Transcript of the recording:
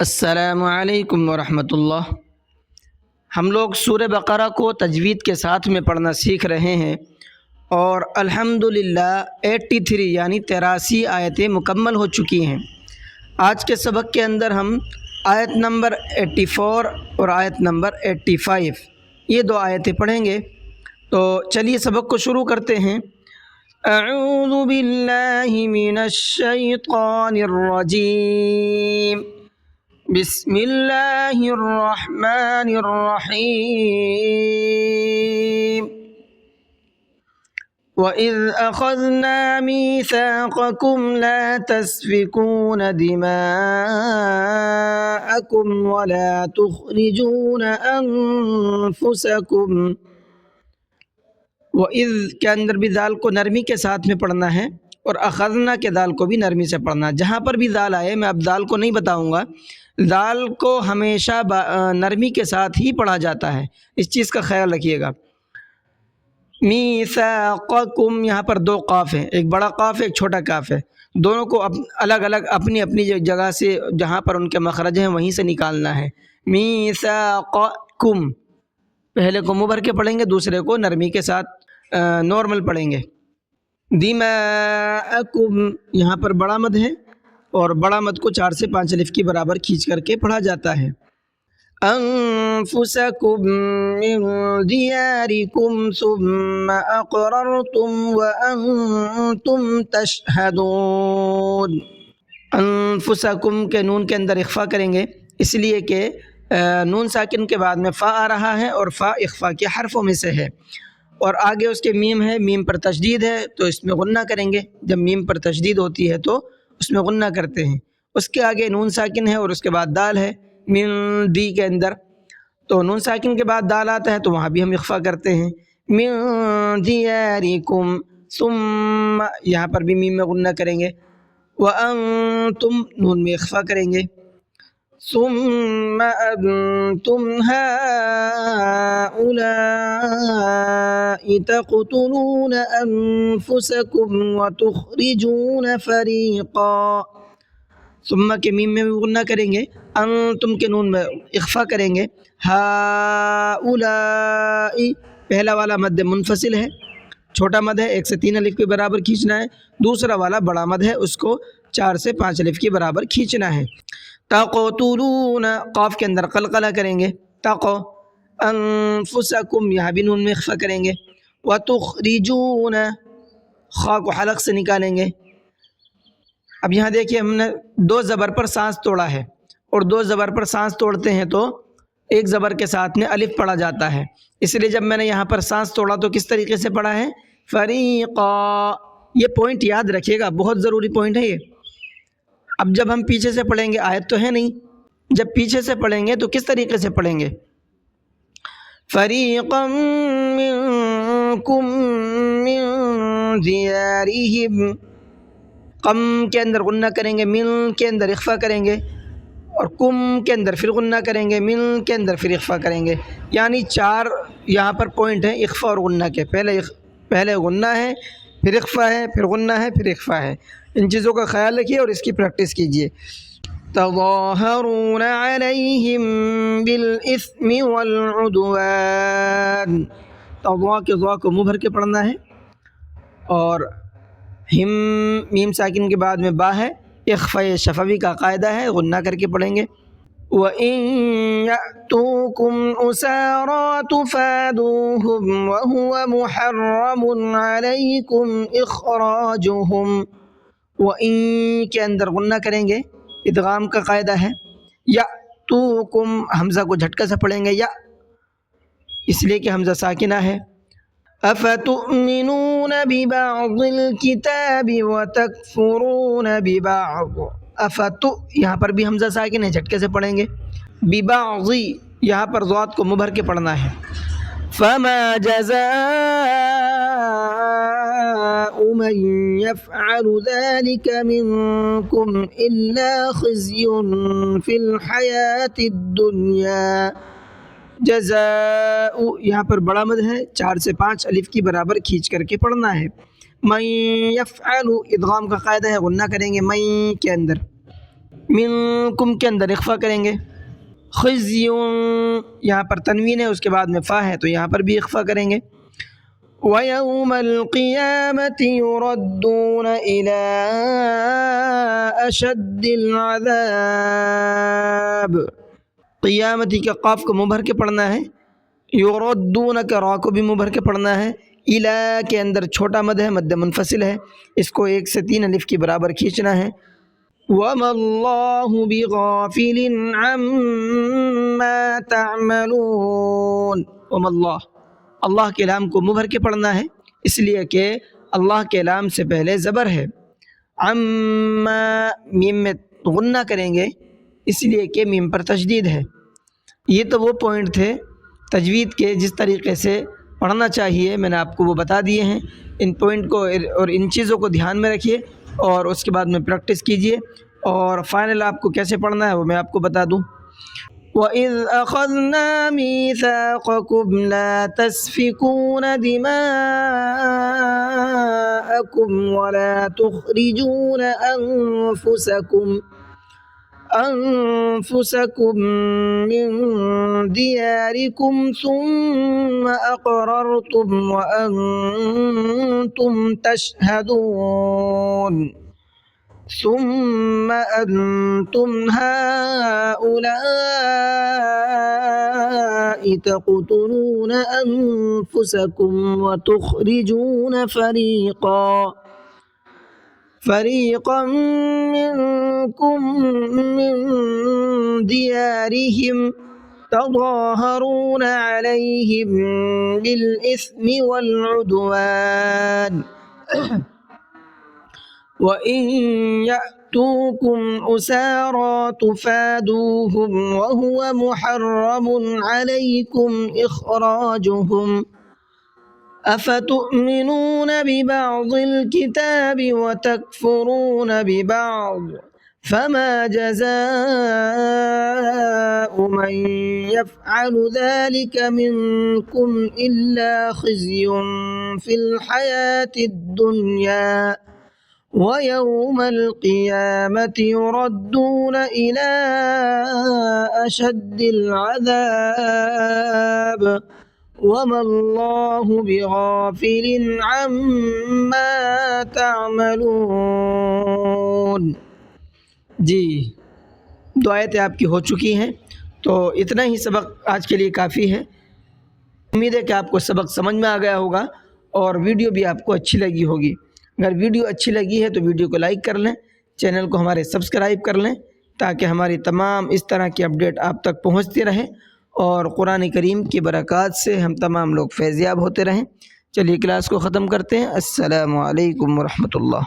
السلام علیکم ورحمۃ اللہ۔ ہم لوگ سورہ بقرہ کو تجوید کے ساتھ میں پڑھنا سیکھ رہے ہیں اور الحمدللہ 83 یعنی 83 آیتیں مکمل ہو چکی ہیں۔ آج کے سبق کے اندر ہم آیت نمبر 84 اور آیت نمبر 85 یہ دو آیتیں پڑھیں گے۔ تو چلیے سبق کو شروع کرتے ہیں۔ اعوذ باللہ من الشیطان الرجیم، بسم اللہ الرحمن الرحیم۔ وَإِذْ أَخَذْنَا مِيثَاقَكُمْ لَا تَسْفِكُونَ دِمَاءَكُمْ وَلَا تُخْرِجُونَ أَنفُسَكُمْ۔ وَإِذْ کے اندر بھی دال کو نرمی کے ساتھ میں پڑھنا ہے اور اخذنا کے دال کو بھی نرمی سے پڑھنا ہے۔ جہاں پر بھی دال آئے، میں اب دال کو نہیں بتاؤں گا، دال کو ہمیشہ نرمی کے ساتھ ہی پڑھا جاتا ہے، اس چیز کا خیال رکھیے گا۔ میثاقکم، یہاں پر دو قاف ہیں، ایک بڑا قاف ہے ایک چھوٹا قاف ہے، دونوں کو الگ الگ اپنی اپنی جگہ سے جہاں پر ان کے مخرج ہیں وہیں سے نکالنا ہے۔ میثاقکم، پہلے کو منہ بھر کے پڑھیں گے، دوسرے کو نرمی کے ساتھ نارمل پڑھیں گے۔ دماءکم، یہاں پر بڑا مد ہے اور بڑا مد کو 4 سے 5 الف کی برابر کھینچ کر کے پڑھا جاتا ہے۔ انفسکم من دیارکم ثم اقررتم وانتم تشہدون۔ انفسکم کے نون کے اندر اخفا کریں گے، اس لیے کہ نون ساکن کے بعد میں فا آ رہا ہے اور فا اخفا کے حرفوں میں سے ہے، اور آگے اس کے میم ہے، میم پر تشدید ہے تو اس میں غنہ کریں گے۔ جب میم پر تشدید ہوتی ہے تو اس میں غنہ کرتے ہیں۔ اس کے آگے نون ساکن ہے اور اس کے بعد دال ہے من دی کے اندر، تو نون ساکن کے بعد دال آتا ہے تو وہاں بھی ہم اخفا کرتے ہیں۔ من دیارکم، ثم یہاں پر بھی میم میں غنہ کریں گے، وانتم نون میں اخفا کریں گے۔ ثم انتم هؤلاء تقتلون انفسکم وتخرجون فریقا۔ ثم کے میم میں بھی غنہ کریں گے، انتم کے نون میں اخفا کریں گے۔ ہؤلاء پہلا والا مد منفصل ہے، چھوٹا مد ہے، 1 سے 3 الف کے برابر کھینچنا ہے، دوسرا والا بڑا مد ہے، اس کو 4 سے 5 الف کے برابر کھینچنا ہے۔ تقتلون، قاف کے اندر قلقلہ کریں گے، تقو انفسکم، یہاں بھی نون میں اخفا کریں گے۔ وتخرجون، خا کو حلق سے نکالیں گے۔ اب یہاں دیکھیے ہم نے 2 زبر پر سانس توڑا ہے، اور 2 زبر پر سانس توڑتے ہیں تو ایک زبر کے ساتھ میں الف پڑھا جاتا ہے، اس لیے جب میں نے یہاں پر سانس توڑا تو کس طریقے سے پڑھا ہے؟ فریقا۔ یہ پوائنٹ یاد رکھیے گا، بہت ضروری پوائنٹ ہے یہ۔ اب جب ہم پیچھے سے پڑھیں گے، آیت تو ہے نہیں، جب پیچھے سے پڑھیں گے تو کس طریقے سے پڑھیں گے؟ فریقا منکم من دیارہم، قم کے اندر غنہ کریں گے، من کے اندر اخفا کریں گے، اور کم کے اندر پھر غنہ کریں گے، من کے اندر پھر اخفا کریں گے، یعنی 4 یہاں پر پوائنٹ ہیں اخفا اور غنہ کے۔ پہلے غنہ ہے، پھر اخفا ہے، پھر غنہ ہے، پھر اخفا ہے۔ ان چیزوں کا خیال رکھیے اور اس کی پریکٹس کیجیے۔ تظاہرون علیہم بالاثم والعدوان، تضا کے ضا کو منہ بھر کے پڑھنا ہے، اور ہم میم ساکن کے بعد میں با ہے، اخفا شفوی کا قاعدہ ہے، غنہ کر کے پڑھیں گے۔ وَإِن يَأْتُوكُمْ أُسَارَىٰ تُفَادُوهُمْ وَهُوَ مُحَرَّمٌ عَلَيْكُمْ إِخْرَاجُهُمْ، وَإِن کے اندر غنہ کریں گے، ادغام کا قاعدہ ہے۔ یأتوکم، حمزہ کو جھٹکا سے پڑھیں گے، یا، اس لیے کہ حمزہ ساکنہ ہے۔ افتؤمنون ببعض الكتاب وتکفرون ببعض، یہاں پر بھی حمزہ ساکن ہے، جھٹکے سے پڑھیں گے۔ ببعض، یہاں پر ضاد کو منہ بھر کے پڑھنا ہے۔ فما جزاء من يفعل ذلك منكم إلا خزي في الحياة الدنيا۔ جزاء یہاں پر بڑا مد ہے، 4 سے 5 الف کی برابر کھینچ کر کے پڑھنا ہے۔ من یفعل ادغام کا قاعدہ ہے، غنہ کریں گے من کے اندر۔ منکم کے اندر اخفا کریں گے. خزی یہاں پر تنوین ہے، اس کے بعد میں فا ہے تو یہاں پر بھی اخفا کریں گے. وَيَوْمَ الْقِيَامَةِ يُرَدُّونَ إِلَىٰ أَشَدِّ الْعَذَابِ. قیامتی کے قاف کو منہ بھر کے پڑھنا ہے، یردون کا را کو بھی منہ بھر کے پڑھنا ہے. الا کے اندر چھوٹا مد ہے، مد منفصل ہے، اس کو 1 سے 3 الف کے برابر کھینچنا ہے. وَمَا اللَّهُ بِغَافِلٍ عَمَّا تَعْمَلُونَ. وَمَا اللَّهُ، اللہ کے لام کو منہ بھر کے پڑھنا ہے، اس لیے کہ اللہ کے لام سے پہلے زبر ہے. عما میم میں غنہ کریں گے اس لیے کہ میم پر تشدید ہے. یہ تو وہ پوائنٹ تھے تجوید کے جس طریقے سے پڑھنا چاہیے، میں نے آپ کو وہ بتا دیے ہیں. ان پوائنٹ کو اور ان چیزوں کو دھیان میں رکھیے اور اس کے بعد میں پریکٹس کیجیے، اور فائنل آپ کو کیسے پڑھنا ہے وہ میں آپ کو بتا دوں. وَإِذْ أَخَذْنَا مِيثَاقَكُمْ لَا تَسْفِكُونَ دِمَاءَكُمْ وَلَا تُخْرِجُونَ أنفسكم من دياركم ثم أقررتم وأنتم تشهدون. ثم أنتم هؤلاء تقتلون أنفسكم وتخرجون فريقا منكم من ديارهم تظاهرون عليهم بالإثم والعدوان وإن يأتوكم أسارى تفادوهم وهو محرم عليكم إخراجهم أفتؤمنون ببعض الكتاب وتكفرون ببعض فما جزاء من يفعل ذلك منكم إلا خزي في الحياة الدنيا ويوم القيامة يردون إلى أشد العذاب وما الله بغافل عما تعملون. جی 2 آیتیں آپ کی ہو چکی ہیں، تو اتنا ہی سبق آج کے لیے کافی ہے. امید ہے کہ آپ کو سبق سمجھ میں آ گیا ہوگا اور ویڈیو بھی آپ کو اچھی لگی ہوگی. اگر ویڈیو اچھی لگی ہے تو ویڈیو کو لائک کر لیں، چینل کو ہمارے سبسکرائب کر لیں تاکہ ہماری تمام اس طرح کی اپڈیٹ آپ تک پہنچتی رہے اور قرآن کریم کی برکات سے ہم تمام لوگ فیض یاب ہوتے رہیں. چلیے کلاس کو ختم کرتے ہیں. السلام علیکم ورحمۃ اللہ.